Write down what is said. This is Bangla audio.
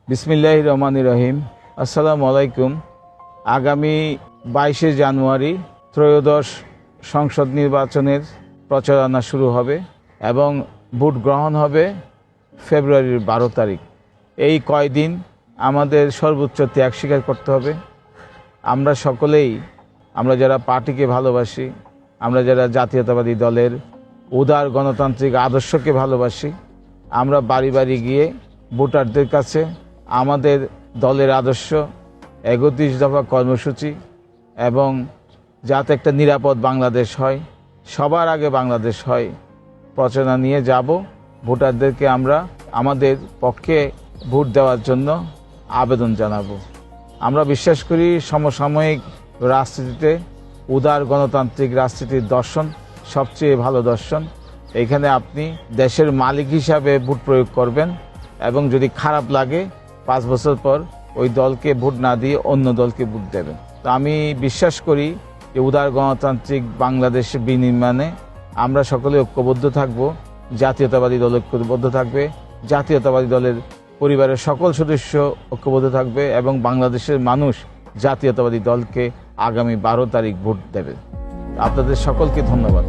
বিসমিল্লাহির রহমানির রহিম। আসসালামু আলাইকুম। আগামী 22শে জানুয়ারি ত্রয়োদশ সংসদ নির্বাচনের প্রচারণা শুরু হবে এবং ভোট গ্রহণ হবে ফেব্রুয়ারির 12 তারিখ। এই কয়দিন আমাদের সর্বোচ্চ ত্যাগ স্বীকার করতে হবে। আমরা সকলেই, আমরা যারা পার্টিকে ভালোবাসি, আমরা যারা জাতীয়তাবাদী দলের উদার গণতান্ত্রিক আদর্শকে ভালোবাসি, আমরা বাড়ি বাড়ি গিয়ে ভোটারদের কাছে আমাদের দলের আদর্শ, 31 দফা কর্মসূচি এবং যাতে একটা নিরাপদ বাংলাদেশ হয়, সবার আগে বাংলাদেশ হয়, প্রচারণা নিয়ে যাব। ভোটারদেরকে আমরা আমাদের পক্ষে ভোট দেওয়ার জন্য আবেদন জানাবো। আমরা বিশ্বাস করি সমসাময়িক রাজনীতিতে উদার গণতান্ত্রিক রাজনীতির দর্শন সবচেয়ে ভালো দর্শন। এখানে আপনি দেশের মালিক হিসাবে ভোট প্রয়োগ করবেন এবং যদি খারাপ লাগে 5 বছর পর ওই দলকে ভোট না দিয়ে অন্য দলকে ভোট দেবেন। তো আমি বিশ্বাস করি যে উদার গণতান্ত্রিক বাংলাদেশের বিনির্মাণে আমরা সকলে ঐক্যবদ্ধ থাকব, জাতীয়তাবাদী দল ঐক্যবদ্ধ থাকবে, জাতীয়তাবাদী দলের পরিবারের সকল সদস্য ঐক্যবদ্ধ থাকবে এবং বাংলাদেশের মানুষ জাতীয়তাবাদী দলকে আগামী 12 তারিখ ভোট দেবে। আপনাদের সকলকে ধন্যবাদ।